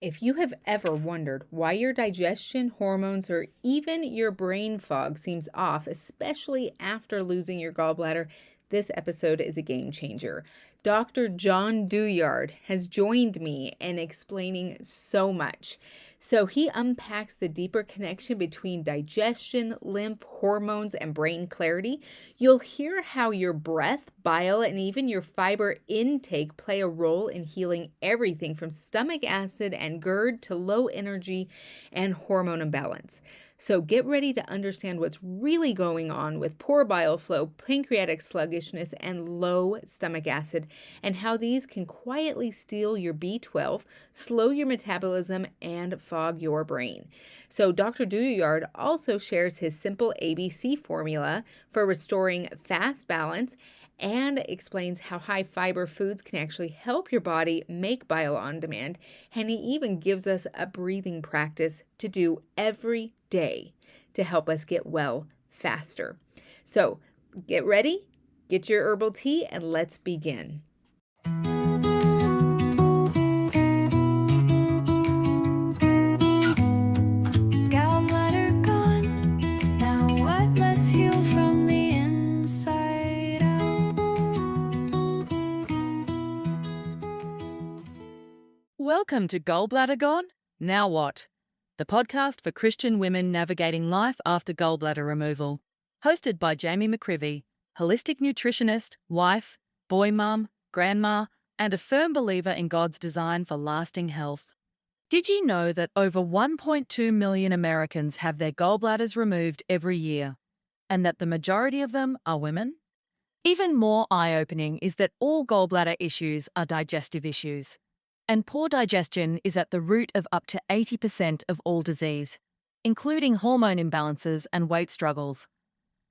If you have ever wondered why your digestion, hormones, or even your brain fog seems off, especially after losing your gallbladder, this episode is a game changer. Dr. John Douillard has joined me in explaining so much. So he unpacks the deeper connection between digestion, lymph, hormones, and brain clarity. You'll hear how your breath, bile, and even your fiber intake play a role in healing everything from stomach acid and GERD to low energy and hormone imbalance. So get ready to understand what's really going on with poor bile flow, pancreatic sluggishness, and low stomach acid, and how these can quietly steal your B12, slow your metabolism, and fog your brain. So Dr. Douillard also shares his simple ABC formula for restoring fast balance and explains how high fiber foods can actually help your body make bile on demand. And he even gives us a breathing practice to do every day to help us get well faster. So get ready, get your herbal tea, and let's begin. Welcome to Gallbladder Gone? Now what? The podcast for Christian women navigating life after gallbladder removal. Hosted by Jami, holistic nutritionist, wife, boy mum, grandma, and a firm believer in God's design for lasting health. Did you know that over 1.2 million Americans have their gallbladders removed every year, and that the majority of them are women? Even more eye-opening is that all gallbladder issues are digestive issues. And poor digestion is at the root of up to 80% of all disease, including hormone imbalances and weight struggles.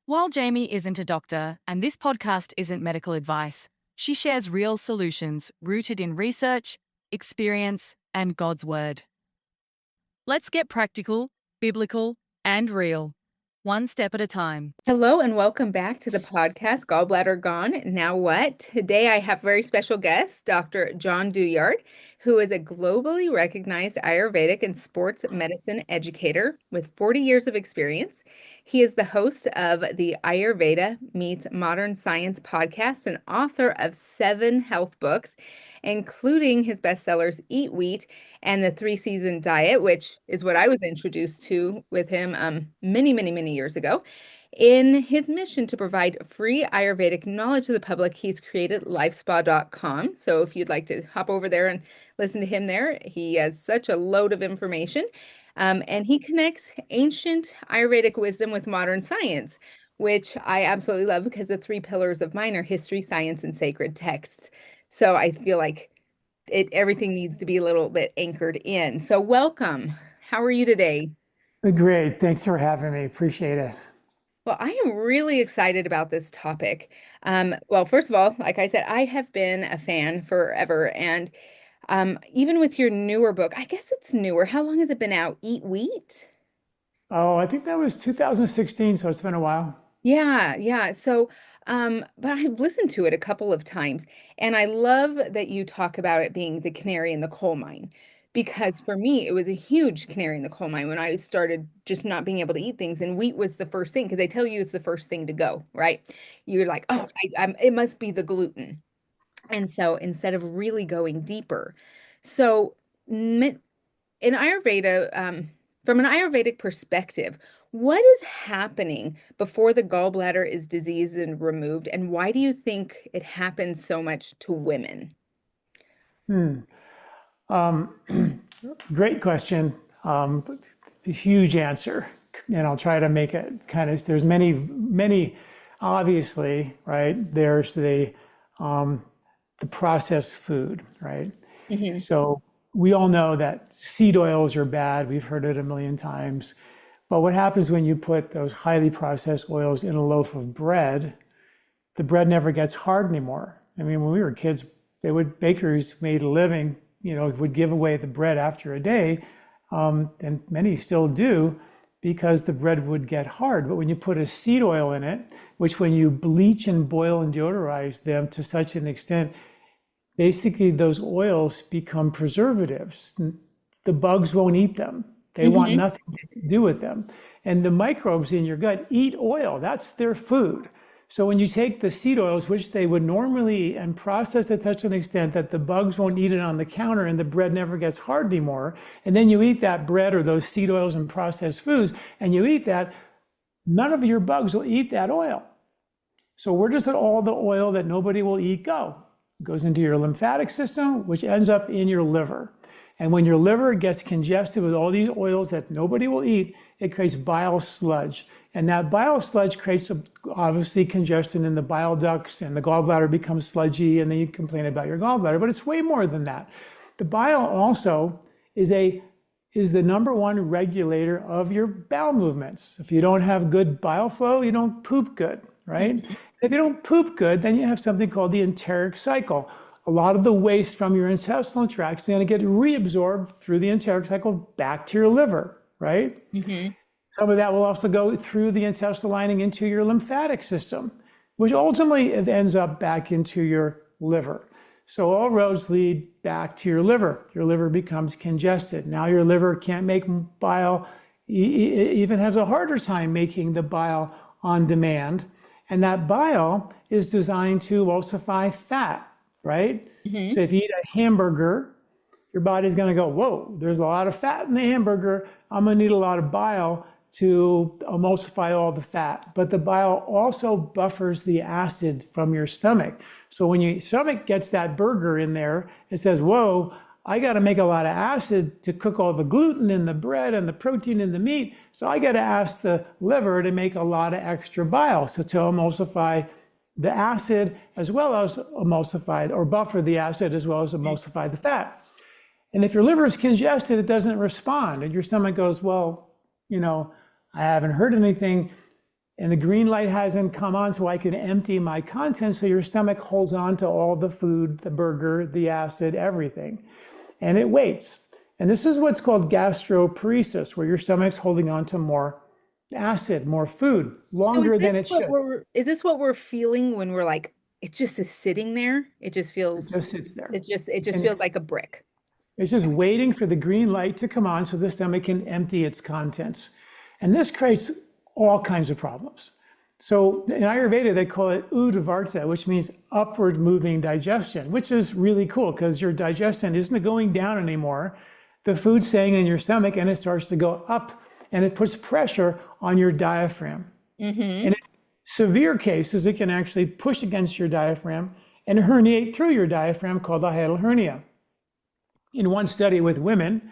While Jami isn't a doctor and this podcast isn't medical advice, she shares real solutions rooted in research, experience, and God's word. Let's get practical, biblical, and real, one step at a time. Hello and welcome back to the podcast, Gallbladder Gone. Now what? Today I have a very special guest, Dr. John Douillard, who is a globally recognized Ayurvedic and sports medicine educator with 40 years of experience. He is the host of the Ayurveda Meets Modern Science podcast and author of 7 health books, including his bestsellers Eat Wheat and the 3-Season Diet, which is what I was introduced to with him many years ago. In his mission to provide free Ayurvedic knowledge to the public, he's created lifespa.com. So if you'd like to hop over there and listen to him there, he has such a load of information. And he connects ancient Ayurvedic wisdom with modern science, which I absolutely love because the 3 pillars of mine are history, science, and sacred texts. So I feel like everything needs to be a little bit anchored in. So welcome. How are you today? Great. Thanks for having me. Appreciate it. Well, I am really excited about this topic. Well, first of all, like I said, I have been a fan forever. And even with your newer book, I guess it's newer. How long has it been out? Eat Wheat? Oh, I think that was 2016, so it's been a while. Yeah. So, but I've listened to it a couple of times, and I love that you talk about it being the canary in the coal mine, because for me, it was a huge canary in the coal mine when I started just not being able to eat things, and wheat was the first thing, because they tell you it's the first thing to go, right? You're like, oh, it must be the gluten. And so instead of really going deeper, so in Ayurveda, from an Ayurvedic perspective, what is happening before the gallbladder is diseased and removed, and why do you think it happens so much to women? Great question. A huge answer, and I'll try to make it kind of. There's many. Obviously, right? There's the processed food, right? Mm-hmm. So we all know that seed oils are bad. We've heard it a million times. But what happens when you put those highly processed oils in a loaf of bread? The bread never gets hard anymore. I mean, when we were kids, bakeries made a living, would give away the bread after a day, and many still do, because the bread would get hard. But when you put a seed oil in it, which when you bleach and boil and deodorize them to such an extent, basically those oils become preservatives. the bugs won't eat them. They want nothing to do with them. And the microbes in your gut eat oil. That's their food. So when you take the seed oils, which they would normally eat, and process it to such an extent that the bugs won't eat it on the counter and the bread never gets hard anymore, and then you eat that bread or those seed oils and processed foods, and you eat that, none of your bugs will eat that oil. So where does all the oil that nobody will eat go? It goes into your lymphatic system, which ends up in your liver. And when your liver gets congested with all these oils that nobody will eat, it creates bile sludge. And that bile sludge creates obviously congestion in the bile ducts, and the gallbladder becomes sludgy, and then you complain about your gallbladder. But it's way more than that. The bile also is the number one regulator of your bowel movements. If you don't have good bile flow, you don't poop good, right? If you don't poop good, then you have something called the enteric cycle. A lot of the waste from your intestinal tract is going to get reabsorbed through the enteric cycle back to your liver, right? Some of that will also go through the intestinal lining into your lymphatic system, which ultimately it ends up back into your liver. So all roads lead back to your liver. Your liver becomes congested. Now your liver can't make bile, even has a harder time making the bile on demand. And that bile is designed to emulsify fat, right? So if you eat a hamburger, your body's going to go, whoa, there's a lot of fat in the hamburger. I'm going to need a lot of bile to emulsify all the fat. But the bile also buffers the acid from your stomach. So when your stomach gets that burger in there, it says, whoa, I got to make a lot of acid to cook all the gluten in the bread and the protein in the meat. So I got to ask the liver to make a lot of extra bile. So to emulsify the acid as well as emulsify, or buffer the acid as well as emulsify the fat. And if your liver is congested, it doesn't respond. And your stomach goes, well, you know, I haven't heard anything, and the green light hasn't come on so I can empty my contents. So your stomach holds on to all the food, the burger, the acid, everything. And it waits. And this is what's called gastroparesis, where your stomach's holding on to more acid, more food, longer than it should. Is this what we're feeling when we're like, it just is sitting there? It just feels, it just sits there. It just feels like a brick. It's just waiting for the green light to come on so the stomach can empty its contents. And this creates all kinds of problems. So in Ayurveda, they call it Udvarta, which means upward moving digestion, which is really cool because your digestion isn't going down anymore. The food's staying in your stomach and it starts to go up, and it puts pressure on your diaphragm. And in severe cases, it can actually push against your diaphragm and herniate through your diaphragm, called a hiatal hernia. In one study with women,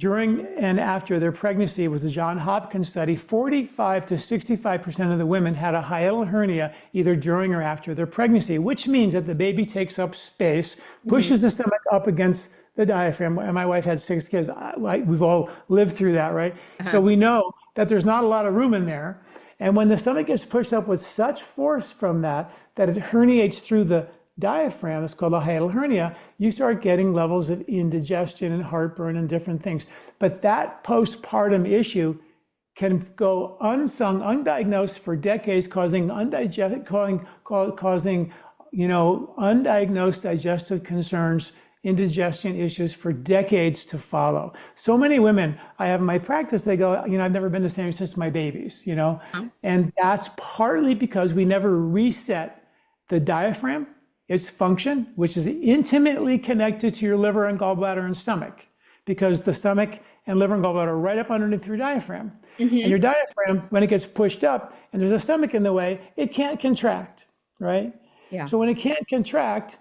during and after their pregnancy, it was the Johns Hopkins study, 45 to 65% of the women had a hiatal hernia either during or after their pregnancy, which means that the baby takes up space, pushes the stomach up against the diaphragm. And my wife had 6 kids. We've all lived through that, right? So we know that there's not a lot of room in there. And when the stomach gets pushed up with such force from that it herniates through the diaphragm, it's called a hiatal hernia, you start getting levels of indigestion and heartburn and different things. But that postpartum issue can go unsung, undiagnosed for decades, causing undiagnosed digestive concerns, indigestion issues for decades to follow. So many women I have in my practice, they go, I've never been the same since my babies, and that's partly because we never reset the diaphragm, its function, which is intimately connected to your liver and gallbladder and stomach, because the stomach and liver and gallbladder are right up underneath your diaphragm. And your diaphragm, when it gets pushed up and there's a stomach in the way, it can't contract, right? Yeah. So when it can't contract,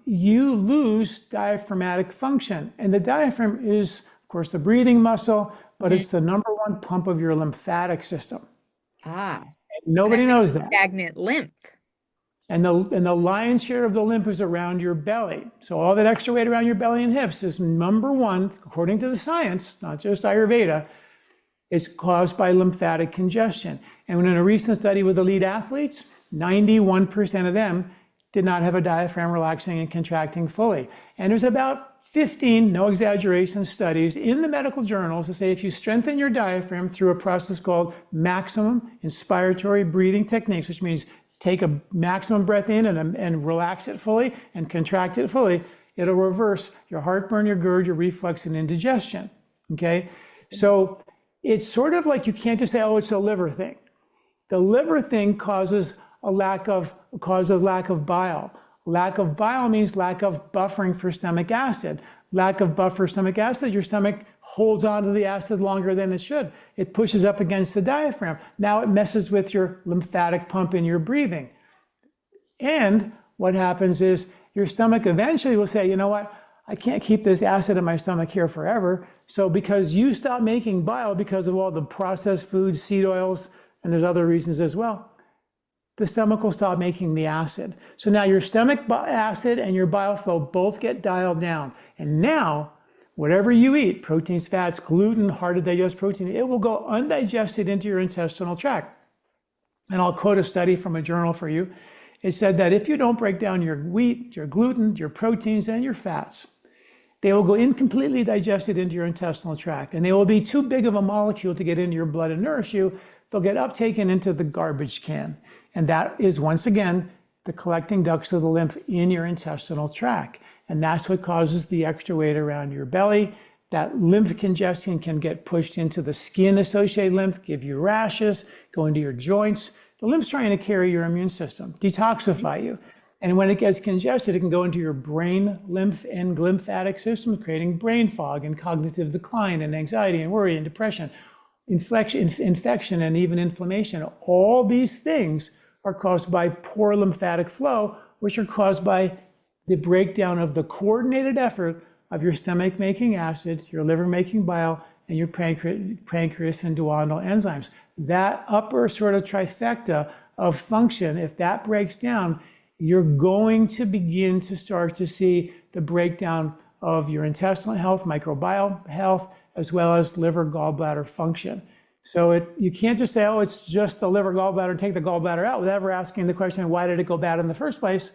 you lose diaphragmatic function. And the diaphragm is, of course, the breathing muscle, but it's the number one pump of your lymphatic system. And nobody knows that. Stagnant lymph. And the lion's share of the lymph is around your belly. So all that extra weight around your belly and hips is number one, according to the science, not just Ayurveda, is caused by lymphatic congestion. And in a recent study with elite athletes, 91% of them did not have a diaphragm relaxing and contracting fully. And there's about 15, no exaggeration, studies in the medical journals that say if you strengthen your diaphragm through a process called maximum inspiratory breathing techniques, which means take a maximum breath in and relax it fully and contract it fully, It'll reverse your heartburn, your GERD, your reflux, and indigestion. Okay? So it's sort of like you can't just say, oh, it's a liver thing. The liver thing causes lack of bile. Lack of bile means lack of buffering for stomach acid. Lack of buffer stomach acid, your stomach holds on to the acid longer than it should. It pushes up against the diaphragm. Now it messes with your lymphatic pump in your breathing. And what happens is your stomach eventually will say, you know what, I can't keep this acid in my stomach here forever. So because you stop making bile because of all the processed foods, seed oils, and there's other reasons as well, the stomach will stop making the acid. So now your stomach acid and your bile flow both get dialed down. And now, whatever you eat, proteins, fats, gluten, hard to digest protein, it will go undigested into your intestinal tract. And I'll quote a study from a journal for you. It said that if you don't break down your wheat, your gluten, your proteins, and your fats, they will go incompletely digested into your intestinal tract. And they will be too big of a molecule to get into your blood and nourish you. They'll get uptaken into the garbage can. And that is, once again, the collecting ducts of the lymph in your intestinal tract. And that's what causes the extra weight around your belly. That lymph congestion can get pushed into the skin-associated lymph, give you rashes, go into your joints. The lymph's trying to carry your immune system, detoxify you. And when it gets congested, it can go into your brain, lymph, and lymphatic system, creating brain fog and cognitive decline and anxiety and worry and depression, infection, and even inflammation. All these things are caused by poor lymphatic flow, which are caused by the breakdown of the coordinated effort of your stomach making acid, your liver making bile, and your pancreas and duodenal enzymes. That upper sort of trifecta of function, if that breaks down, you're going to begin to start to see the breakdown of your intestinal health, microbiome health, as well as liver gallbladder function. So you can't just say, oh, it's just the liver gallbladder, take the gallbladder out, without ever asking the question, why did it go bad in the first place?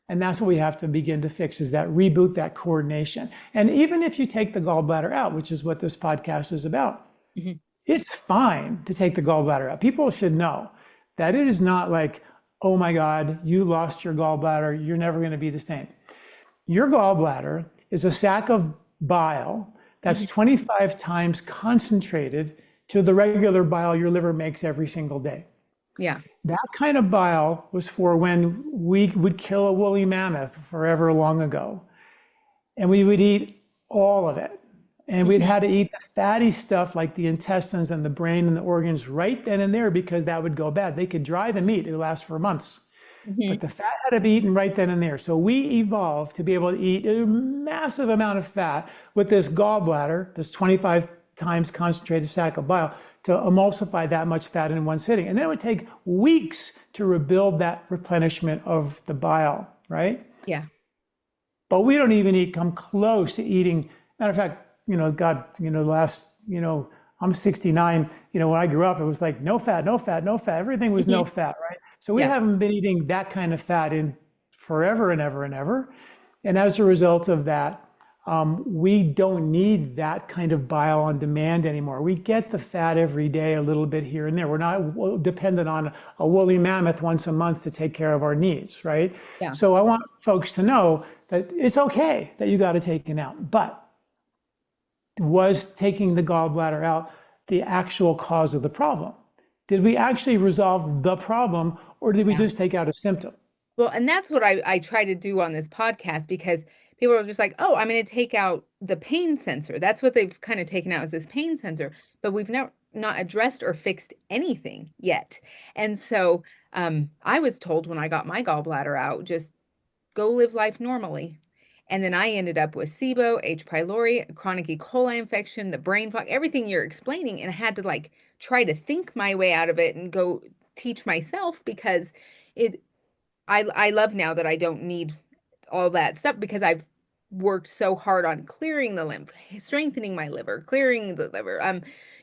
And that's what we have to begin to fix, is that reboot, that coordination. And even if you take the gallbladder out, which is what this podcast is about, it's fine to take the gallbladder out. People should know that it is not like, oh my God, you lost your gallbladder, you're never going to be the same. Your gallbladder is a sac of bile that's 25 times concentrated to the regular bile your liver makes every single day. Yeah. That kind of bile was for when we would kill a woolly mammoth forever long ago. And we would eat all of it. And we'd had to eat the fatty stuff like the intestines and the brain and the organs right then and there, because that would go bad. They could dry the meat, it would last for months. But the fat had to be eaten right then and there. So we evolved to be able to eat a massive amount of fat with this gallbladder, this 25 times concentrated sac of bile, to emulsify that much fat in one sitting. And then it would take weeks to rebuild that replenishment of the bile, right? Yeah. But we don't even come close to eating. Matter of fact, I'm 69, when I grew up, it was like no fat, no fat, no fat. Everything was no fat, right? So we haven't been eating that kind of fat in forever and ever and ever. And as a result of that, we don't need that kind of bile on demand anymore. We get the fat every day, a little bit here and there. We're not dependent on a woolly mammoth once a month to take care of our needs, right? Yeah. So I want folks to know that it's okay that you got to take it out, but was taking the gallbladder out the actual cause of the problem? Did we actually resolve the problem, or did we just take out a symptom? Well, and that's what I try to do on this podcast, because people are just like, oh, I'm going to take out the pain sensor. That's what they've kind of taken out, is this pain sensor, but we've not addressed or fixed anything yet. And so I was told when I got my gallbladder out, just go live life normally. And then I ended up with SIBO, H. pylori, a chronic E. coli infection, the brain fog, everything you're explaining. And I had to try to think my way out of it and go teach myself, because I love now that I don't need all that stuff, because I've worked so hard on clearing the lymph, strengthening my liver, clearing the liver,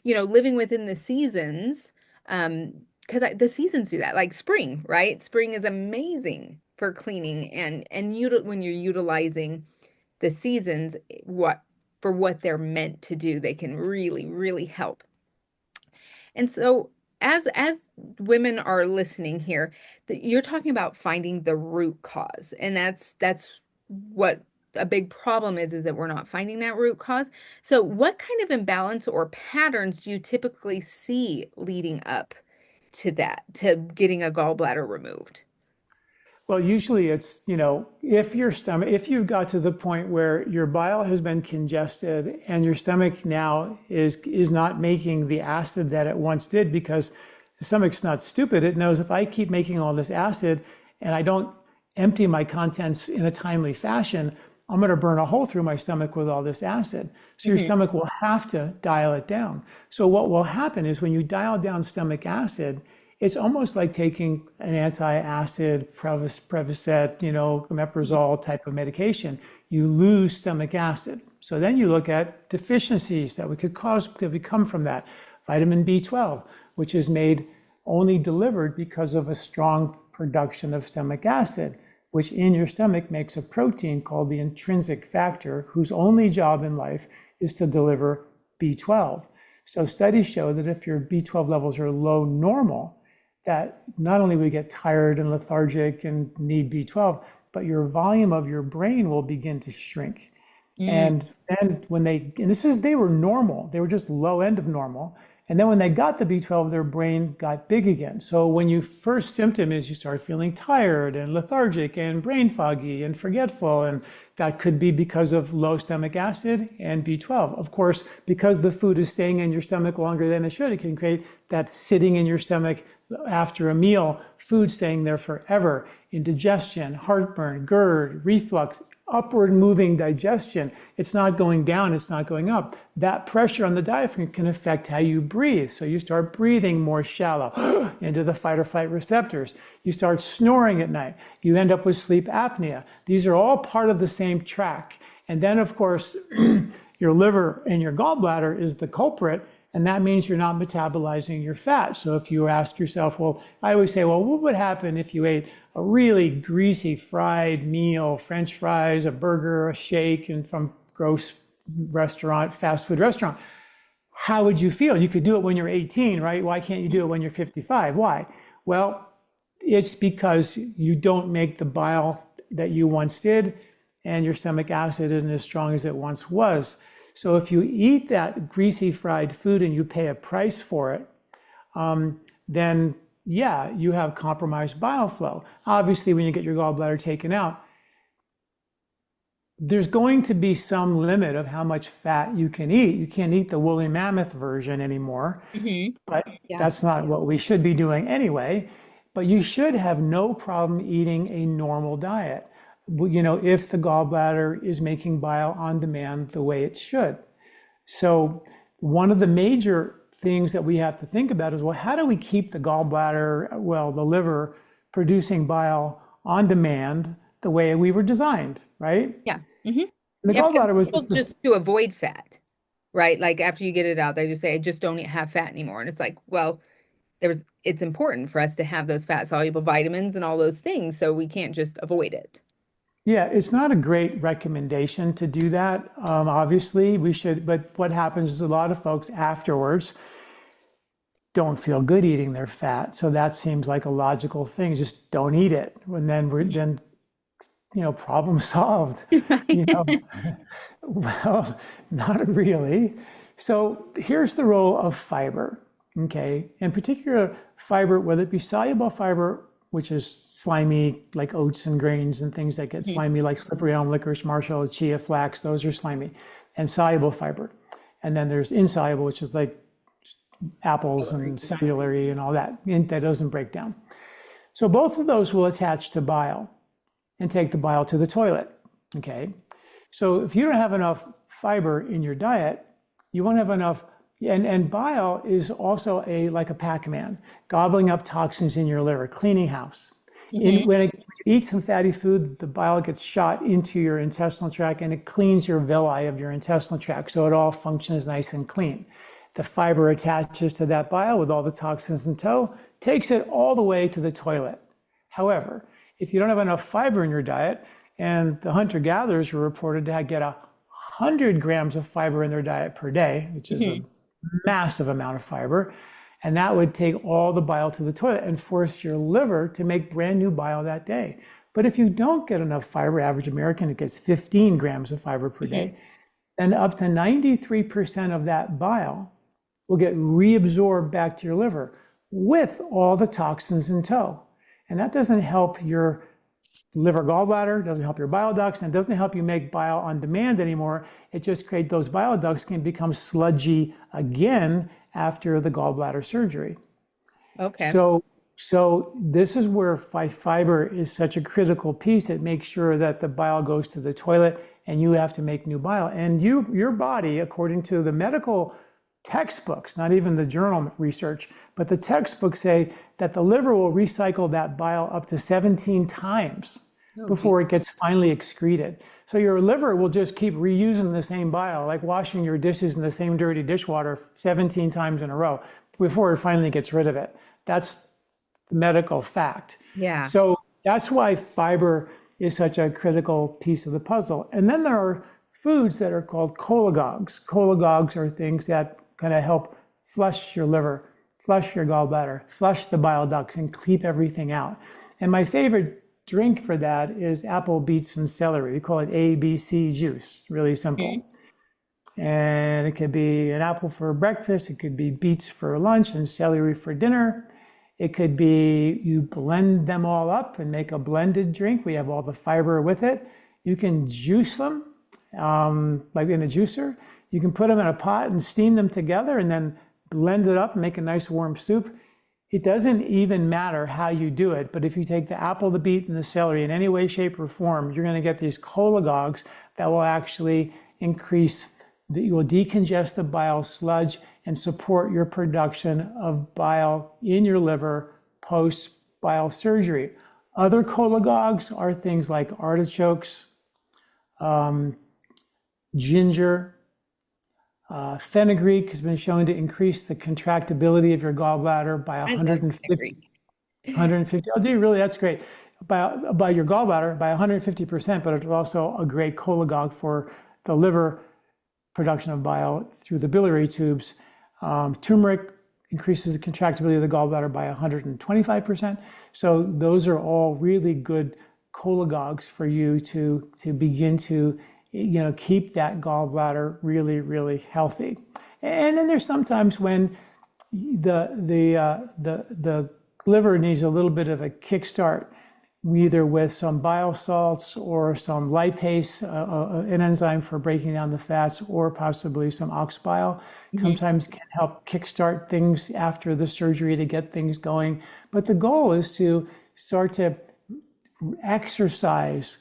living within the seasons, because the seasons do that, like spring, right? Spring is amazing for cleaning and when you're utilizing the seasons, what they're meant to do, they can really, really help. And so as women are listening here, you're talking about finding the root cause, and that's what a big problem is that we're not finding that root cause. So what kind of imbalance or patterns do you typically see leading up to that, to getting a gallbladder removed? Well, usually it's, if if you've got to the point where your bile has been congested and your stomach now is not making the acid that it once did, because the stomach's not stupid. It knows if I keep making all this acid and I don't empty my contents in a timely fashion, I'm going to burn a hole through my stomach with all this acid. So your stomach will have to dial it down. So what will happen is when you dial down stomach acid, it's almost like taking an anti-acid, Prevacet, omeprazole type of medication. You lose stomach acid. So then you look at deficiencies that could come from that. Vitamin B12, which is only delivered because of a strong production of stomach acid, which in your stomach makes a protein called the intrinsic factor, whose only job in life is to deliver B12. So studies show that if your B12 levels are low normal, that not only we get tired and lethargic and need B12, but your volume of your brain will begin to shrink. And then they were normal, they were just low end of normal. And then when they got the B12, their brain got big again. So when your first symptom is you start feeling tired and lethargic and brain foggy and forgetful, and that could be because of low stomach acid and B12. Of course, because the food is staying in your stomach longer than it should, it can create that sitting in your stomach after a meal, food staying there forever, indigestion, heartburn, GERD, reflux, upward moving digestion. It's not going down, it's not going up. That pressure on the diaphragm can affect how you breathe. So you start breathing more shallow into the fight or flight receptors. You start snoring at night. You end up with sleep apnea. These are all part of the same track. And then, of course, your liver and your gallbladder is the culprit. And that means you're not metabolizing your fat. So if you ask yourself, I always say, what would happen if you ate a really greasy fried meal, French fries, a burger, a shake, and from gross restaurant, fast food restaurant? How would you feel? You could do it when you're 18, right? Why can't you do it when you're 55? Why? Well, it's because you don't make the bile that you once did, and your stomach acid isn't as strong as it once was. So if you eat that greasy fried food and you pay a price for it, then yeah, you have compromised bile flow. Obviously, when you get your gallbladder taken out, there's going to be some limit of how much fat you can eat. You can't eat the woolly mammoth version anymore, but that's not what we should be doing anyway. But you should have no problem eating a normal diet, if the gallbladder is making bile on demand the way it should. So one of the major things that we have to think about is, how do we keep the gallbladder, the liver, producing bile on demand the way we were designed, right? Yeah. The gallbladder was just to avoid fat, right? Like after you get it out, they just say, I just don't have fat anymore. And it's like, it's important for us to have those fat soluble vitamins and all those things. So we can't just avoid it. Yeah, it's not a great recommendation to do that. Obviously, we should, but what happens is a lot of folks afterwards don't feel good eating their fat. So that seems like a logical thing. Just don't eat it. And then problem solved. Well, not really. So here's the role of fiber, okay? In particular, fiber, whether it be soluble fiber, which is slimy, like oats and grains and things that get slimy, like slippery elm, licorice, marshmallow, chia, flax, those are slimy, and soluble fiber. And then there's insoluble, which is like apples and cellulary and all that, and that doesn't break down. So both of those will attach to bile and take the bile to the toilet, okay? So if you don't have enough fiber in your diet, you won't have enough. And bile is also like a Pac-Man, gobbling up toxins in your liver, cleaning house. When you eat some fatty food, the bile gets shot into your intestinal tract and it cleans your villi of your intestinal tract, so it all functions nice and clean. The fiber attaches to that bile with all the toxins in tow, takes it all the way to the toilet. However, if you don't have enough fiber in your diet, and the hunter-gatherers were reported to get 100 grams of fiber in their diet per day, which is a massive amount of fiber, and that would take all the bile to the toilet and force your liver to make brand new bile that day. But if you don't get enough fiber, average American gets 15 grams of fiber per day, then up to 93% of that bile will get reabsorbed back to your liver with all the toxins in tow. And that doesn't help your liver gallbladder, doesn't help your bile ducts, and it doesn't help you make bile on demand anymore. It just creates those bile ducts can become sludgy again after the gallbladder surgery. Okay. So this is where fiber is such a critical piece. It makes sure that the bile goes to the toilet and you have to make new bile. And your body, according to the medical textbooks, not even the journal research, but the textbooks say that the liver will recycle that bile up to 17 times before it gets finally excreted. So your liver will just keep reusing the same bile, like washing your dishes in the same dirty dishwater 17 times in a row before it finally gets rid of it. That's the medical fact. Yeah. So that's why fiber is such a critical piece of the puzzle. And then there are foods that are called cholagogues. Cholagogues are things that kind of help flush your liver, flush your gallbladder, flush the bile ducts, and keep everything out. And my favorite drink for that is apple, beets, and celery. We call it ABC juice, really simple. Okay. And it could be an apple for breakfast, it could be beets for lunch and celery for dinner. It could be you blend them all up and make a blended drink. We have all the fiber with it. You can juice them, like in a juicer. You can put them in a pot and steam them together and then blend it up and make a nice warm soup. It doesn't even matter how you do it, but if you take the apple, the beet, and the celery in any way, shape, or form, you're going to get these cholagogues that will actually increase, you will decongest the bile sludge and support your production of bile in your liver post-bile surgery. Other cholagogues are things like artichokes, ginger, fenugreek has been shown to increase the contractibility of your gallbladder by 150. 150. Oh, do you really? That's great. By your gallbladder by 150%, but it's also a great cholagogue for the liver production of bile through the biliary tubes. Turmeric increases the contractibility of the gallbladder by 125%. So those are all really good cholagogues for you to begin to keep that gallbladder really, really healthy. And then there's sometimes when the liver needs a little bit of a kickstart, either with some bile salts or some lipase, an enzyme for breaking down the fats, or possibly some ox bile. Sometimes can help kickstart things after the surgery to get things going. But the goal is to start to exercise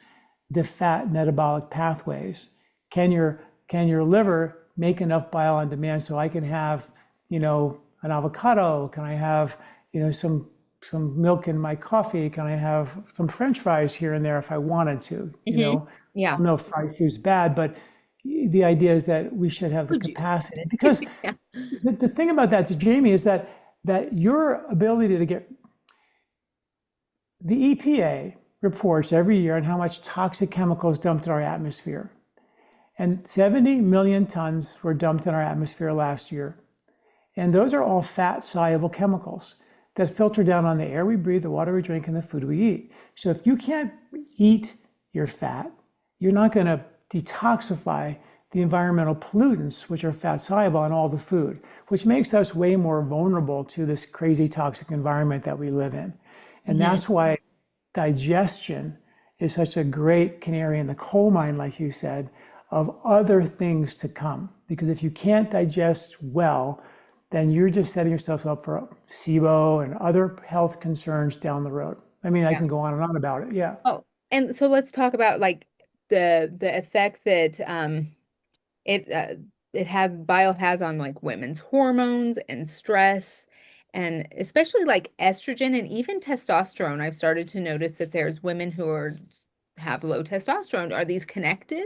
the fat metabolic pathways. Can your liver make enough bile on demand so I can have, an avocado? Can I have, some milk in my coffee? Can I have some French fries here and there if I wanted to? Yeah. I don't know if fried food's bad, but the idea is that we should have the capacity. Because the thing about that, Jami, is that your ability to get the EPA reports every year on how much toxic chemicals dumped in our atmosphere. And 70 million tons were dumped in our atmosphere last year. And those are all fat-soluble chemicals that filter down on the air we breathe, the water we drink, and the food we eat. So if you can't eat your fat, you're not going to detoxify the environmental pollutants, which are fat-soluble in all the food, which makes us way more vulnerable to this crazy toxic environment that we live in. And that's why digestion is such a great canary in the coal mine, like you said, of other things to come. Because if you can't digest well, then you're just setting yourself up for SIBO and other health concerns down the road. I mean, I can go on and on about it. Yeah. Oh, and so let's talk about like the effect that bile has on like women's hormones and stress, and especially like estrogen and even testosterone. I've started to notice that there's women who have low testosterone. Are these connected?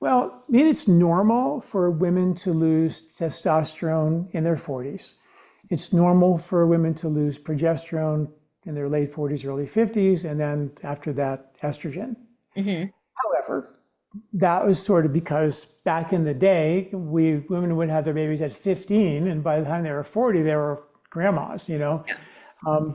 Well, I mean, it's normal for women to lose testosterone in their 40s. It's normal for women to lose progesterone in their late 40s, early 50s, and then after that, estrogen. However, that was sort of because back in the day, women would have their babies at 15, and by the time they were 40, they were grandmas,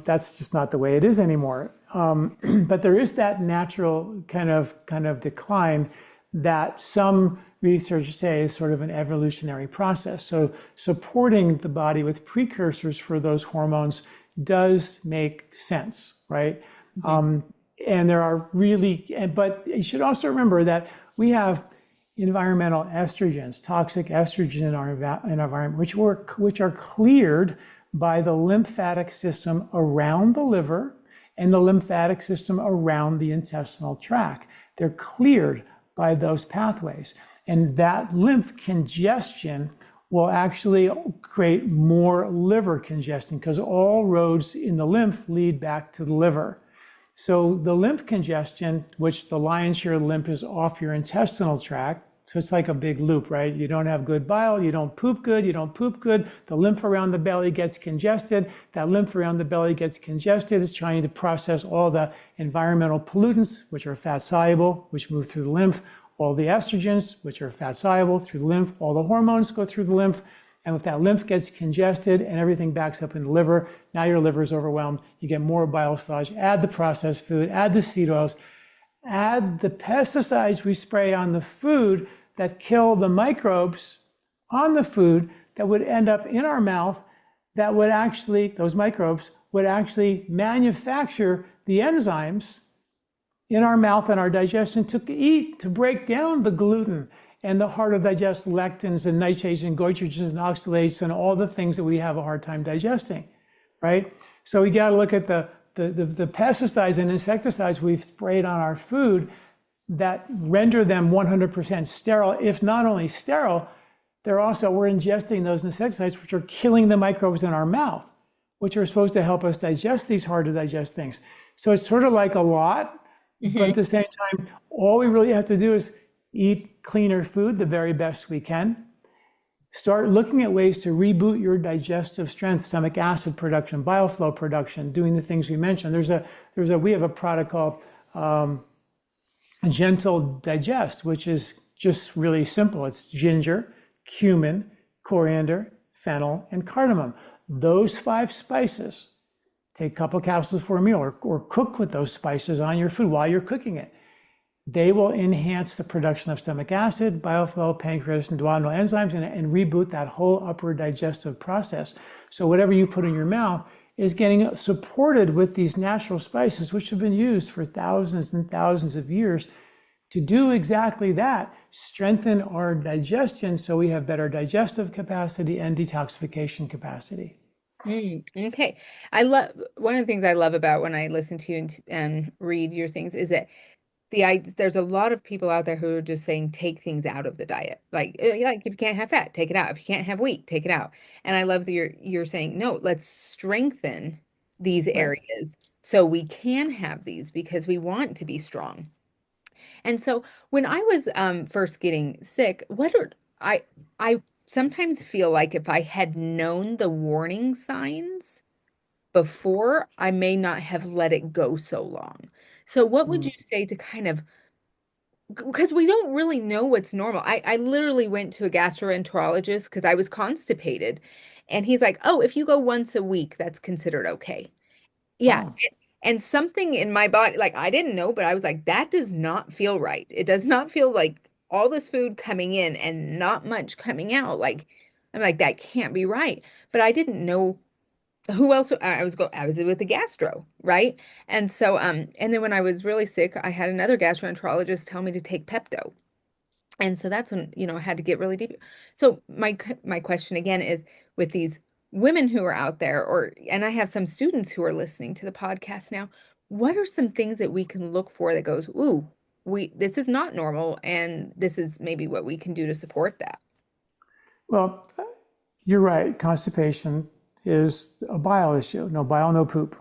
That's just not the way it is anymore. But there is that natural kind of decline that some researchers say is sort of an evolutionary process. So supporting the body with precursors for those hormones does make sense, right? And there are but you should also remember that we have environmental estrogens, toxic estrogen in our environment, which are cleared by the lymphatic system around the liver and the lymphatic system around the intestinal tract. They're cleared by those pathways. And that lymph congestion will actually create more liver congestion because all roads in the lymph lead back to the liver. So the lymph congestion, which the lion's share of the lymph is off your intestinal tract, so it's like a big loop, right? You don't have good bile, you don't poop good, the lymph around the belly gets congested, that lymph around the belly gets congested, it's trying to process all the environmental pollutants, which are fat soluble, which move through the lymph, all the estrogens, which are fat soluble, through the lymph, all the hormones go through the lymph, and if that lymph gets congested and everything backs up in the liver, now your liver is overwhelmed, you get more bile sludge, add the processed food, add the seed oils, add the pesticides we spray on the food that kill the microbes on the food that would end up in our mouth, that would actually, those microbes would actually manufacture the enzymes in our mouth and our digestion to break down the gluten and the hard to digest lectins and nitrates and goitrogens and oxalates and all the things that we have a hard time digesting, right? So we got to look at the pesticides and insecticides we've sprayed on our food that render them 100% sterile. If not only sterile, we're ingesting those insecticides which are killing the microbes in our mouth, which are supposed to help us digest these hard to digest things. So it's sort of like a lot, but at the same time, all we really have to do is eat cleaner food the very best we can. Start looking at ways to reboot your digestive strength, stomach acid production, bile flow production, doing the things we mentioned. We have a product called Gentle Digest, which is just really simple. It's ginger, cumin, coriander, fennel, and cardamom. Those 5 spices, take a couple of capsules for a meal or cook with those spices on your food while you're cooking it. They will enhance the production of stomach acid, bile flow, pancreatic and duodenal enzymes, and reboot that whole upper digestive process. So whatever you put in your mouth is getting supported with these natural spices, which have been used for thousands and thousands of years to do exactly that, strengthen our digestion so we have better digestive capacity and detoxification capacity. Okay. One of the things I love about when I listen to you and read your things is that there's a lot of people out there who are just saying, take things out of the diet. Like if you can't have fat, take it out. If you can't have wheat, take it out. And I love that you're saying, no, let's strengthen these areas so we can have these because we want to be strong. And so when I was first getting sick, I sometimes feel like if I had known the warning signs before, I may not have let it go so long. So what would you say to kind of, because we don't really know what's normal. I literally went to a gastroenterologist because I was constipated. And he's like, oh, if you go once a week, that's considered okay. Yeah. Wow. And something in my body, like I didn't know, but I was like, that does not feel right. It does not feel like all this food coming in and not much coming out. Like, I'm like, that can't be right. But I didn't know who else I was with the gastro, right? And so and then when I was really sick, I had another gastroenterologist tell me to take Pepto. And so that's when, I had to get really deep. So my question again is with these women who are out there and I have some students who are listening to the podcast now, what are some things that we can look for that goes, ooh, this is not normal and this is maybe what we can do to support that? Well, you're right. Constipation is a bile issue. No bile, no poop.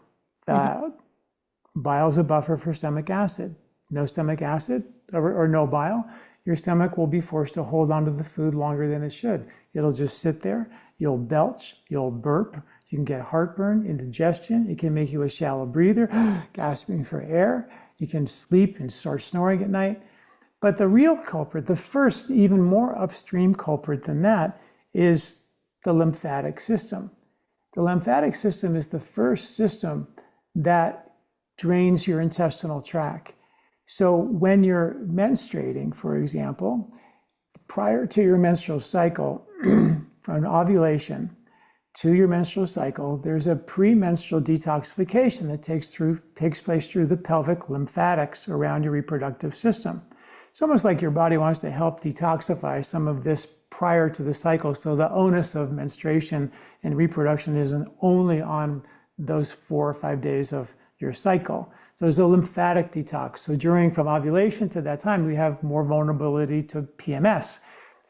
Bile is a buffer for stomach acid. No stomach acid or no bile, your stomach will be forced to hold onto the food longer than it should. It'll just sit there. You'll belch. You'll burp. You can get heartburn, indigestion. It can make you a shallow breather, gasping for air. You can sleep and start snoring at night. But the real culprit, the first, even more upstream culprit than that, is the lymphatic system. The lymphatic system is the first system that drains your intestinal tract. So when you're menstruating, for example, prior to your menstrual cycle, from ovulation to your menstrual cycle, there's a premenstrual detoxification that takes place through the pelvic lymphatics around your reproductive system. It's almost like your body wants to help detoxify some of this prior to the cycle. So the onus of menstruation and reproduction isn't only on those 4 or 5 days of your cycle. So there's a lymphatic detox. So from ovulation to that time, we have more vulnerability to PMS.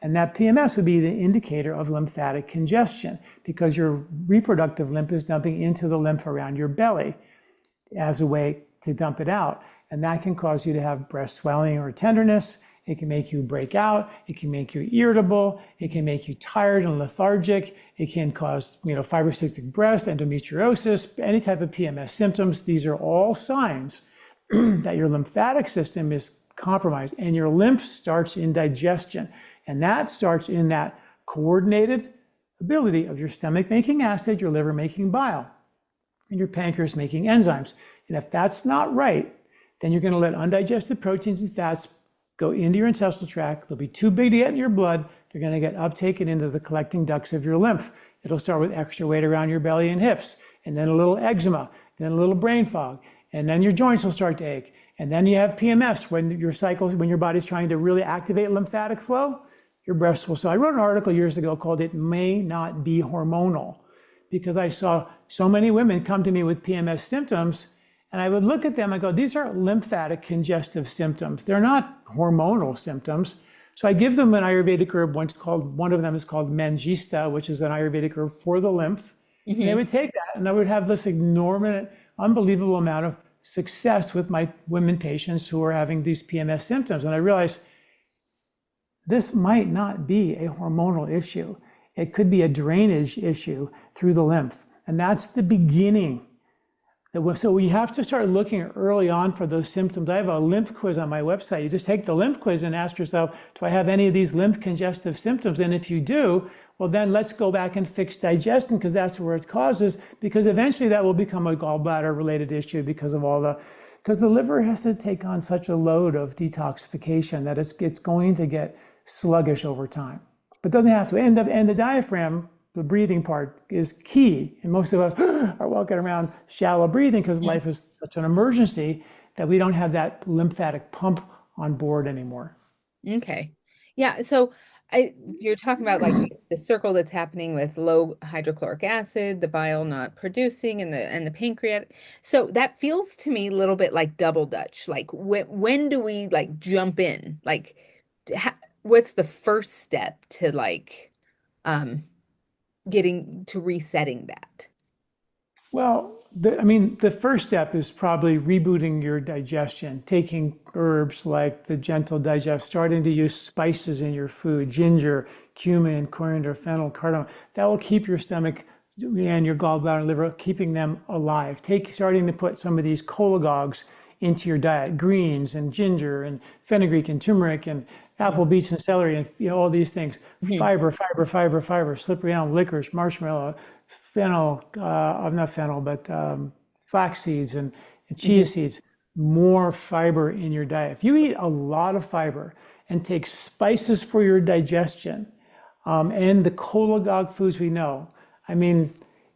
And that PMS would be the indicator of lymphatic congestion because your reproductive lymph is dumping into the lymph around your belly as a way to dump it out. And that can cause you to have breast swelling or tenderness. It can make you break out. It can make you irritable. It can make you tired and lethargic. It can cause, fibrocystic breast, endometriosis, any type of PMS symptoms. These are all signs that your lymphatic system is compromised, and your lymph starts in digestion. And that starts in that coordinated ability of your stomach making acid, your liver making bile, and your pancreas making enzymes. And if that's not right, then you're going to let undigested proteins and fats go into your intestinal tract. They'll be too big to get in your blood. They're going to get uptaken into the collecting ducts of your lymph. It'll start with extra weight around your belly and hips, and then a little eczema, then a little brain fog, and then your joints will start to ache. And then you have PMS when your body's trying to really activate lymphatic flow, your breasts will. So I wrote an article years ago called "It May Not Be Hormonal," because I saw so many women come to me with PMS symptoms, and I would look at them and go, these are lymphatic congestive symptoms. They're not hormonal symptoms. So I give them an Ayurvedic herb, one of them is called Mangista, which is an Ayurvedic herb for the lymph. Mm-hmm. And they would take that, and I would have this enormous, unbelievable amount of success with my women patients who are having these PMS symptoms. And I realized this might not be a hormonal issue. It could be a drainage issue through the lymph. And that's the beginning. So we have to start looking early on for those symptoms. I have a lymph quiz on my website. You just take the lymph quiz and ask yourself, do I have any of these lymph congestive symptoms? And if you do, well, then let's go back and fix digestion because that's where it causes, because eventually that will become a gallbladder related issue because the liver has to take on such a load of detoxification that it's going to get sluggish over time. But it doesn't have to. And the diaphragm, the breathing part, is key. And most of us are walking around shallow breathing because life is such an emergency that we don't have that lymphatic pump on board anymore. Okay. Yeah. So you're talking about like the circle that's happening with low hydrochloric acid, the bile not producing, and the pancreatic. So that feels to me a little bit like double Dutch. Like when do we like jump in? Like what's the first step to like getting to resetting that? Well, the first step is probably rebooting your digestion, taking herbs like the Gentle Digest, starting to use spices in your food, ginger, cumin, coriander, fennel, cardamom. That will keep your stomach and your gallbladder and liver, keeping them alive. Starting to put some of these cholagogues into your diet, greens and ginger and fenugreek and turmeric and apple, beets, and celery, and all these things. Fiber, slippery elm, licorice, marshmallow, fennel, not fennel, but flax seeds and chia seeds. More fiber in your diet. If you eat a lot of fiber and take spices for your digestion, and the cholagogue foods we know,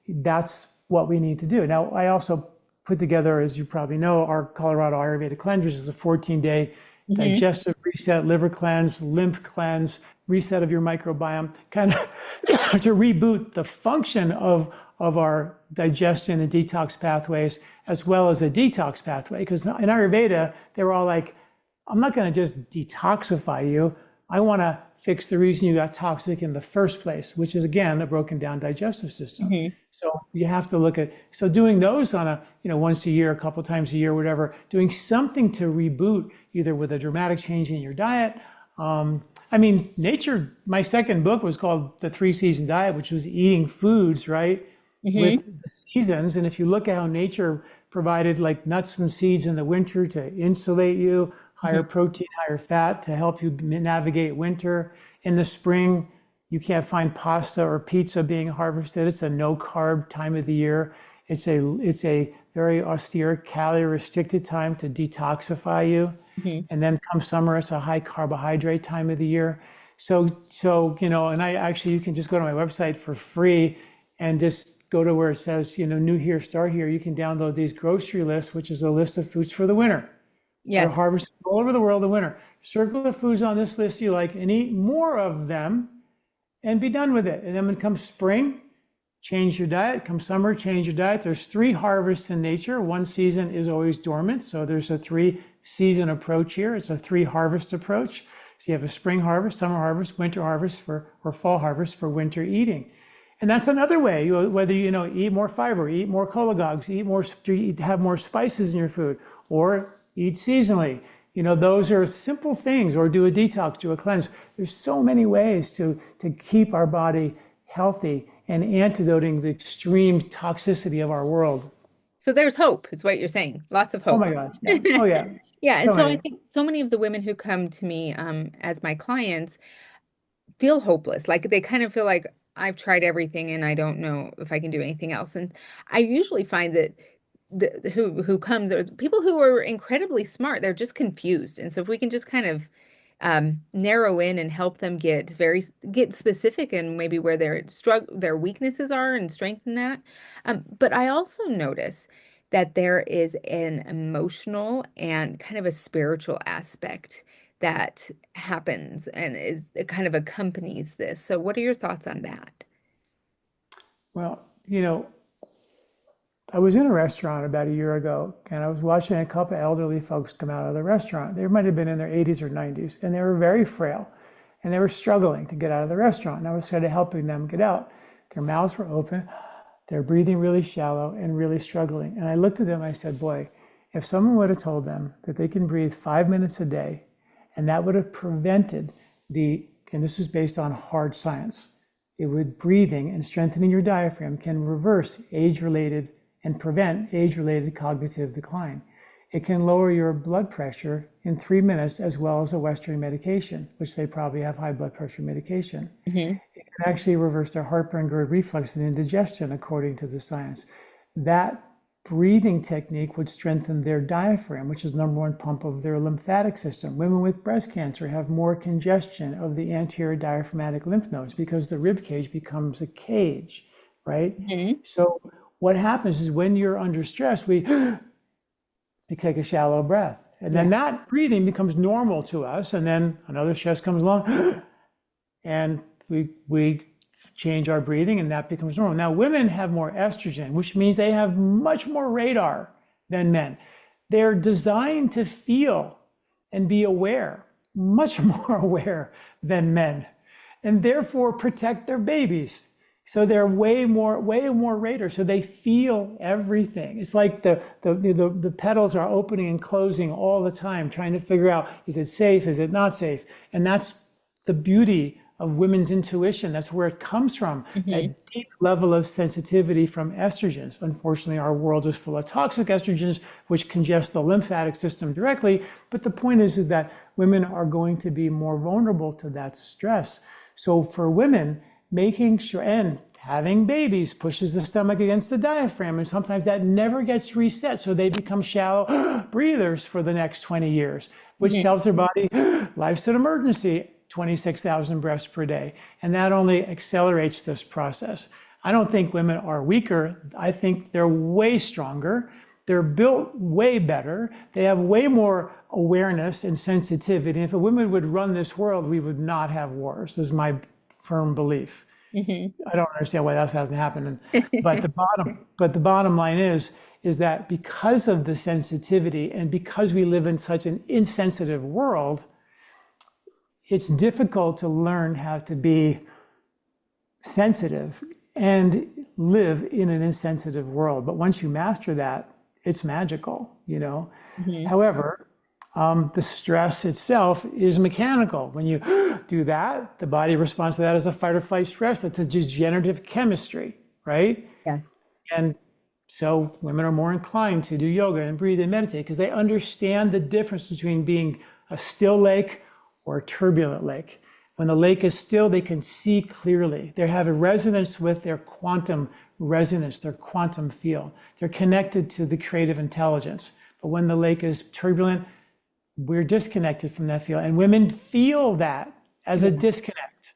that's what we need to do. Now, I also put together, as you probably know, our Colorado Ayurveda cleanse, which is a 14-day digestive reset, liver cleanse, lymph cleanse, reset of your microbiome, kind of to reboot the function of our digestion and detox pathways, as well as a detox pathway. Because in Ayurveda, they were all like, I'm not going to just detoxify you. I want to fix the reason you got toxic in the first place, which is, again, a broken down digestive system. So you have to look at, doing those on once a year, a couple times a year, whatever, doing something to reboot, either with a dramatic change in your diet. Nature, my second book was called The 3-Season Diet, which was eating foods, right, with the seasons. And if you look at how nature provided like nuts and seeds in the winter to insulate you, higher protein, higher fat to help you navigate winter. In the spring, You can't find pasta or pizza being harvested. It's a no carb time of the year. It's a very austere, calorie restricted time to detoxify you. Mhm. And then come summer, it's a high carbohydrate time of the year. So, and you can just go to my website for free and just go to where it says, new here, start here. You can download these grocery lists, which is a list of foods for the winter. They're Yes. harvested all over the world in the winter. Circle the foods on this list you like and eat more of them and be done with it. And then when it comes spring, change your diet. Come summer, change your diet. There's 3 harvests in nature. One season is always dormant. So there's a 3-season approach here. It's a 3-harvest approach. So you have a spring harvest, summer harvest, winter harvest or fall harvest for winter eating. And that's another way, whether eat more fiber, eat more cholagogues, have more spices in your food, or eat seasonally. Those are simple things, or do a detox, do a cleanse. There's so many ways to keep our body healthy and antidoting the extreme toxicity of our world. So there's hope, is what you're saying. Lots of hope. Oh my God. Yeah. Oh yeah. Yeah, and So so I many. think so many of the women who come to me as my clients feel hopeless. Like they kind of feel like I've tried everything and I don't know if I can do anything else. And I usually find that who comes are people who are incredibly smart. They're just confused. And so if we can just kind of narrow in and help them get specific and maybe where their weaknesses are and strengthen that. But I also notice that there is an emotional and kind of a spiritual aspect that happens and is it kind of accompanies this. So what are your thoughts on that? Well, I was in a restaurant about a year ago, and I was watching a couple of elderly folks come out of the restaurant. They might have been in their 80s or 90s, and they were very frail, and they were struggling to get out of the restaurant. And I was sort of helping them get out. Their mouths were open, they're breathing really shallow and really struggling. And I looked at them, and I said, boy, if someone would have told them that they can breathe 5 minutes a day, and that would have prevented and this is based on hard science, breathing and strengthening your diaphragm can reverse age-related and prevent age-related cognitive decline. It can lower your blood pressure in 3 minutes, as well as a Western medication, which they probably have high blood pressure medication. Mm-hmm. It can actually reverse their heartburn, GERD, reflux, and indigestion, according to the science. That breathing technique would strengthen their diaphragm, which is the number 1 pump of their lymphatic system. Women with breast cancer have more congestion of the anterior diaphragmatic lymph nodes because the rib cage becomes a cage, right? Mm-hmm. So what happens is when you're under stress, we take a shallow breath. And then that breathing becomes normal to us. And then another stress comes along and we change our breathing and that becomes normal. Now, women have more estrogen, which means they have much more radar than men. They're designed to feel and be aware, much more aware than men, and therefore protect their babies. So they're way more radar. So they feel everything. It's like the petals are opening and closing all the time, trying to figure out, is it safe? Is it not safe? And that's the beauty of women's intuition. That's where it comes from. Mm-hmm. A deep level of sensitivity from estrogens. Unfortunately, our world is full of toxic estrogens, which congest the lymphatic system directly. But the point is that women are going to be more vulnerable to that stress. So for women, making sure, and having babies pushes the stomach against the diaphragm, and sometimes that never gets reset, so they become shallow breathers for the next 20 years, which tells their body, life's an emergency, 26,000 breaths per day. And that only accelerates this process. I don't think women are weaker. I think they're way stronger. They're built way better. They have way more awareness and sensitivity. If a woman would run this world, we would not have wars. This is my firm belief. Mm-hmm. I don't understand why that hasn't happened. But the bottom line is that because of the sensitivity and because we live in such an insensitive world, it's difficult to learn how to be sensitive and live in an insensitive world. But once you master that, it's magical, Mm-hmm. However, the stress itself is mechanical. When you do that, the body responds to that as a fight or flight stress. That's a degenerative chemistry, right? Yes. And so women are more inclined to do yoga and breathe and meditate because they understand the difference between being a still lake or a turbulent lake. When the lake is still, they can see clearly. They have a resonance with their quantum resonance, their quantum field. They're connected to the creative intelligence. But when the lake is turbulent, we're disconnected from that field. And women feel that as a disconnect.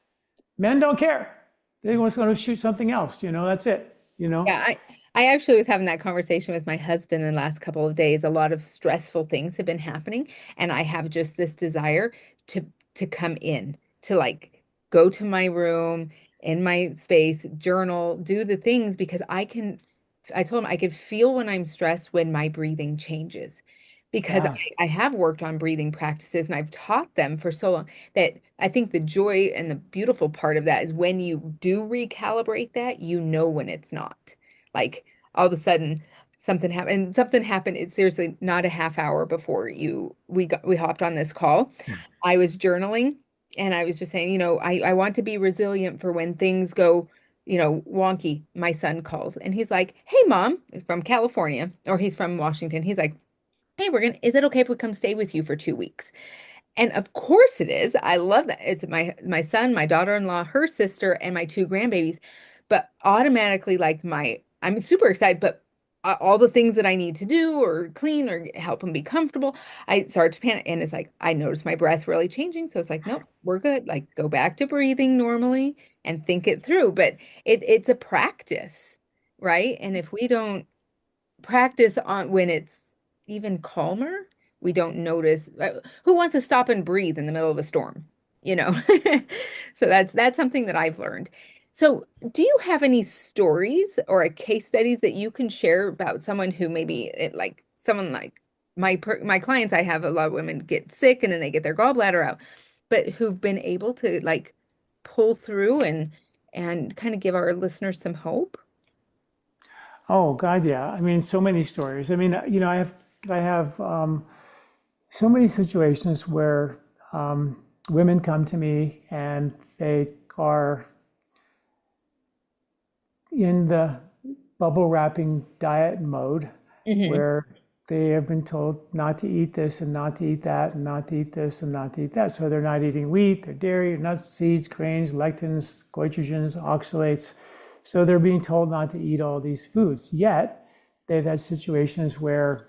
Men don't care. They want to shoot something else, that's it, Yeah, I actually was having that conversation with my husband in the last couple of days. A lot of stressful things have been happening, and I have just this desire to come in, to like go to my room, in my space, journal, do the things because I told him I could feel when I'm stressed when my breathing changes. Because Yeah. I have worked on breathing practices and I've taught them for so long that I think the joy and the beautiful part of that is when you do recalibrate that, you know when it's not. Like all of a sudden something happened and something happened. It's seriously not a half hour before we hopped on this call. I was journaling and I was just saying, I want to be resilient for when things go, wonky. My son calls and he's like, "Hey mom," he's from California or he's from Washington. He's like, "Hey, is it okay if we come stay with you for 2 weeks?" And of course it is. I love that. It's my son, my daughter-in-law, her sister, and my two grandbabies. But automatically, like I'm super excited, but all the things that I need to do or clean or help them be comfortable, I start to panic. And it's like I notice my breath really changing. So it's like, nope, we're good. Like go back to breathing normally and think it through. But it's a practice, right? And if we don't practice on when it's even calmer, we don't notice. Who wants to stop and breathe in the middle of a storm? You know? So that's something that I've learned. So, do you have any stories or a case studies that you can share about someone who maybe like someone like my clients? I have a lot of women get sick and then they get their gallbladder out, but who've been able to like pull through and kind of give our listeners some hope? Oh God, yeah. I mean, so many stories. I mean, I have so many situations where women come to me and they are in the bubble wrapping diet mode Hmm. where they have been told not to eat this and not to eat that and not to eat this and not to eat that. So they're not eating wheat, their dairy, nuts, seeds, grains, lectins, goitrogens, oxalates. So they're being told not to eat all these foods. Yet they've had situations where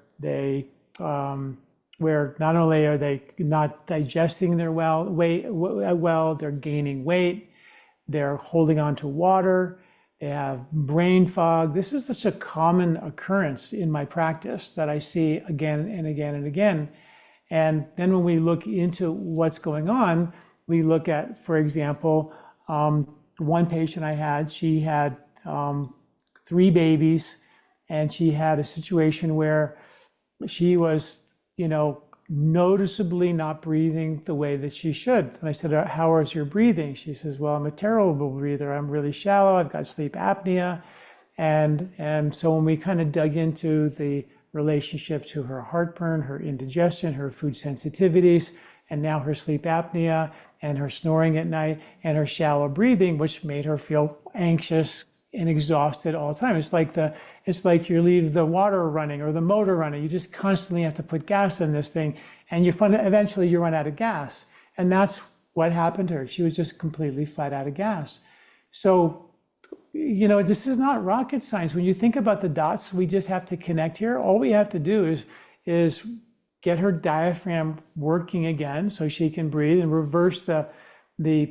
where not only are they not digesting their well, they're gaining weight, they're holding on to water, they have brain fog. This is such a common occurrence in my practice that I see again and again and again. And then when we look into what's going on, we look at, for example, one patient I had, she had 3 babies, and she had a situation where she was, noticeably not breathing the way that she should. And I said, "How is your breathing?" She says, "Well, I'm a terrible breather. I'm really shallow. I've got sleep apnea." And so when we kind of dug into the relationship to her heartburn, her indigestion, her food sensitivities, and now her sleep apnea and her snoring at night and her shallow breathing, which made her feel anxious and exhausted all the time. It's like you leave the water running or the motor running. You just constantly have to put gas in this thing, and eventually you run out of gas. And that's what happened to her. She was just completely flat out of gas. So, this is not rocket science. When you think about the dots, we just have to connect here. All we have to do is get her diaphragm working again so she can breathe and reverse the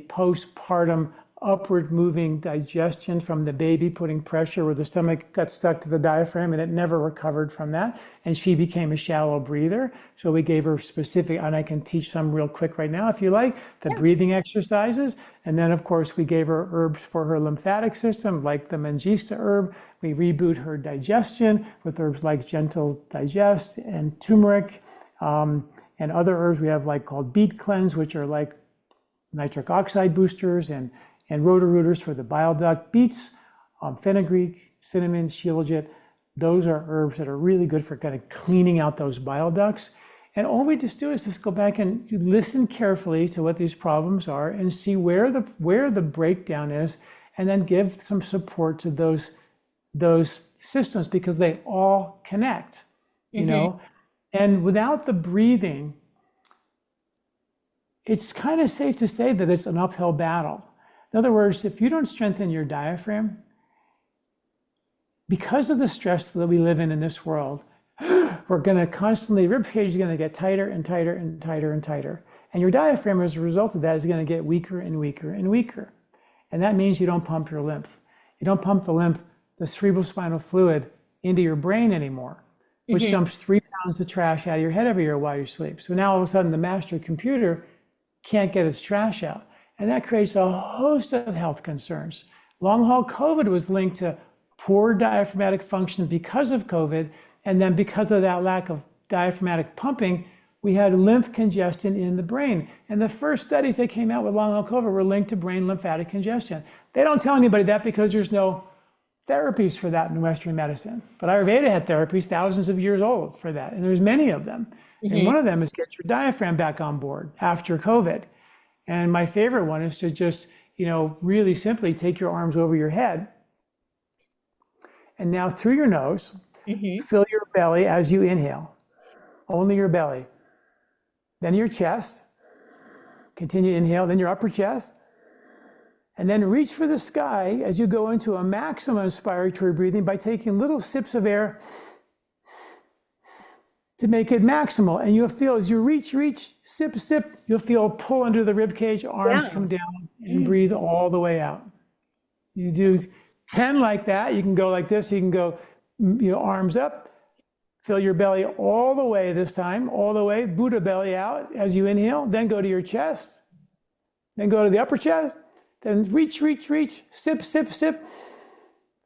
postpartum upward moving digestion from the baby putting pressure where the stomach got stuck to the diaphragm and it never recovered from that. And she became a shallow breather. So we gave her specific, and I can teach some real quick right now if you like, the breathing exercises. And then of course we gave her herbs for her lymphatic system, like the Mangista herb. We reboot her digestion with herbs like Gentle Digest and turmeric, and other herbs we have like called beet cleanse, which are like nitric oxide boosters, and roto-rooters for the bile duct. Beets, fenugreek, cinnamon, shilajit, those are herbs that are really good for kind of cleaning out those bile ducts. And all we just do is just go back and listen carefully to what these problems are and see where the breakdown is, and then give some support to those systems because they all connect, Hmm. And without the breathing, it's kind of safe to say that it's an uphill battle. In other words, if you don't strengthen your diaphragm, because of the stress that we live in this world, we're going to constantly, rib cage is going to get tighter and tighter and tighter and tighter. And your diaphragm, as a result of that, is going to get weaker and weaker and weaker. And that means you don't pump your lymph. You don't pump the lymph, the cerebrospinal fluid, into your brain anymore, which dumps 3 pounds of trash out of your head every year while you sleep. So now all of a sudden the master computer can't get its trash out. And that creates a host of health concerns. Long haul COVID was linked to poor diaphragmatic function because of COVID. And then because of that lack of diaphragmatic pumping, we had lymph congestion in the brain. And the first studies that came out with long haul COVID were linked to brain lymphatic congestion. They don't tell anybody that because there's no therapies for that in Western medicine. But Ayurveda had therapies thousands of years old for that. And there's many of them. And one of them is get your diaphragm back on board after COVID. And my favorite one is to just, really simply take your arms over your head. And now through your nose, fill your belly as you inhale. Only your belly. Then your chest. Continue to inhale, then your upper chest. And then reach for the sky as you go into a maximum inspiratory breathing by taking little sips of air to make it maximal. And you'll feel as you reach, sip, you'll feel a pull under the rib cage, arms come down, and breathe all the way out. You do 10 like that. You can go like this. You can go, arms up. Fill your belly all the way this time, all the way. Buddha belly out as you inhale. Then go to your chest. Then go to the upper chest. Then reach, sip,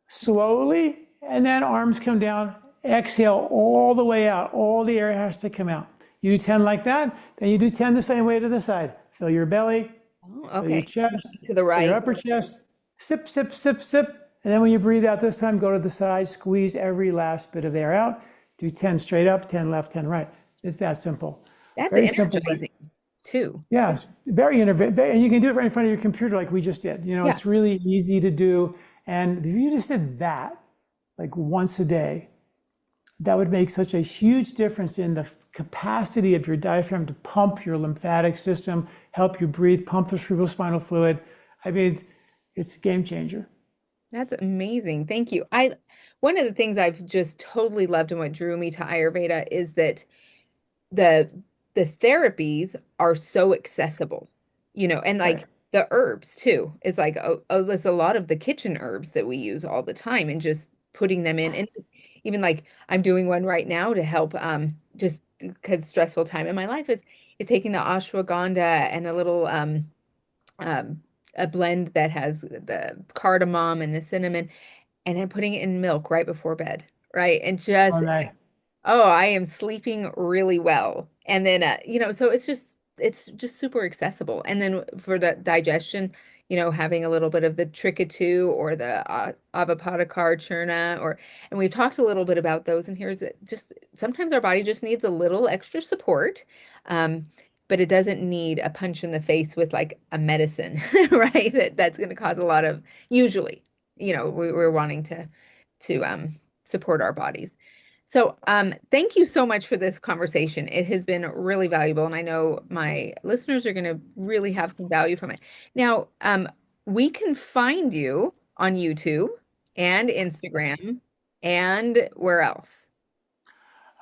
slowly. And then arms come down. Exhale all the way out. All the air has to come out. You do 10 like that. Then you do 10 the same way to the side. Fill your belly. Fill your chest. To the right. Your upper chest. Sip. And then when you breathe out this time, go to the side. Squeeze every last bit of air out. Do 10 straight up, 10 left, 10 right. It's that simple. That's very energizing too. Yeah, it's very innovative. And you can do it right in front of your computer like we just did. It's really easy to do. And if you just did that like once a day, that would make such a huge difference in the capacity of your diaphragm to pump your lymphatic system, help you breathe, pump the cerebrospinal fluid. I mean, it's a game changer. That's amazing. Thank you. One of the things I've just totally loved and what drew me to Ayurveda is that the therapies are so accessible, and like the herbs too is like, there's a lot of the kitchen herbs that we use all the time and just putting them in. And even like I'm doing one right now to help, just because stressful time in my life is taking the ashwagandha and a little, a blend that has the cardamom and the cinnamon and then putting it in milk right before bed. Right. And just, I am sleeping really well. And then, so it's just super accessible. And then for the digestion, having a little bit of the trichotillue or the avapattakar churna, and we've talked a little bit about those. And here's it. Just sometimes our body just needs a little extra support. But it doesn't need a punch in the face with like a medicine, right? That's going to cause a lot of, usually, we're wanting to support our bodies. So thank you so much for this conversation. It has been really valuable. And I know my listeners are going to really have some value from it. Now, we can find you on YouTube and Instagram and where else?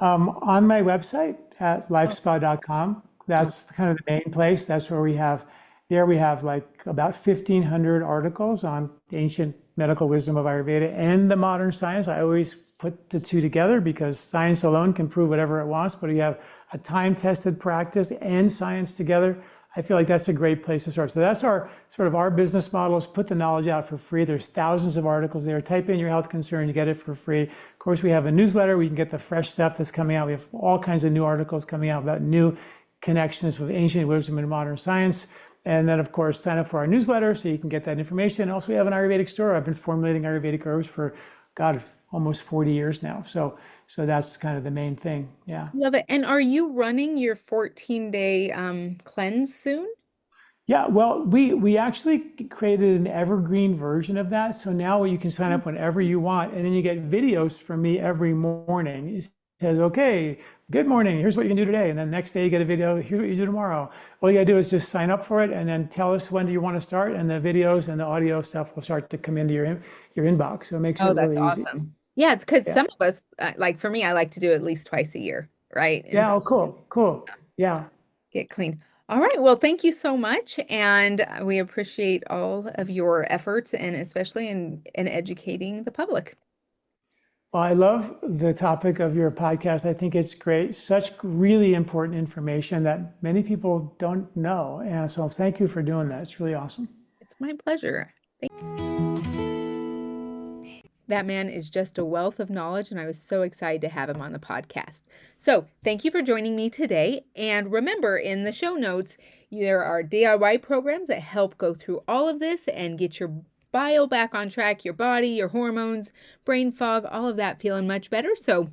On my website at lifespa.com. That's kind of the main place. That's where we have like about 1,500 articles on the ancient medical wisdom of Ayurveda and the modern science. I always put the two together because science alone can prove whatever it wants, but you have a time-tested practice and science together. I feel like that's a great place to start. So that's our business model is put the knowledge out for free. There's thousands of articles there. Type in your health concern, you get it for free. Of course, we have a newsletter where you can get the fresh stuff that's coming out. We have all kinds of new articles coming out about new connections with ancient wisdom and modern science. And then, of course, sign up for our newsletter so you can get that information. Also, we have an Ayurvedic store. I've been formulating Ayurvedic herbs for, almost 40 years now. So that's kind of the main thing. Yeah. Love it. And are you running your 14-day cleanse soon? Yeah, well, we actually created an evergreen version of that. So now you can sign up whenever you want. And then you get videos from me every morning. says, okay, good morning, here's what you can do today. And then next day you get a video, here's what you do tomorrow. All you gotta do is just sign up for it and then tell us when do you want to start, and the videos and the audio stuff will start to come into your inbox. So it makes it Oh, that's really easy. awesome. Yeah, it's because Yeah. some of us, like for me, I like to do at least twice a year, right? And Yeah, oh, cool. Yeah. get clean. All right. Well, thank you so much. And we appreciate all of your efforts and especially in educating the public. Well, I love the topic of your podcast. I think it's great. Such really important information that many people don't know. And so thank you for doing that. It's really awesome. It's my pleasure. That man is just a wealth of knowledge, and I was so excited to have him on the podcast. So thank you for joining me today. And remember, in the show notes, there are DIY programs that help go through all of this and get your bile back on track, your body, your hormones, brain fog, all of that feeling much better. So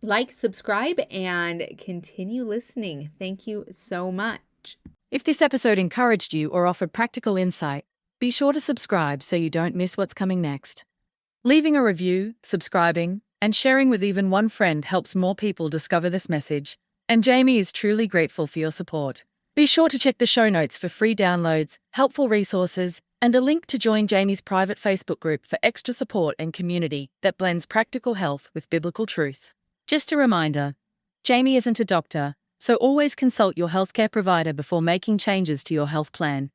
like, subscribe, and continue listening. Thank you so much. If this episode encouraged you or offered practical insight, be sure to subscribe so you don't miss what's coming next. Leaving a review, subscribing, and sharing with even one friend helps more people discover this message, and Jami is truly grateful for your support. Be sure to check the show notes for free downloads, helpful resources, and a link to join Jami's private Facebook group for extra support and community that blends practical health with biblical truth. Just a reminder, Jami isn't a doctor, so always consult your healthcare provider before making changes to your health plan.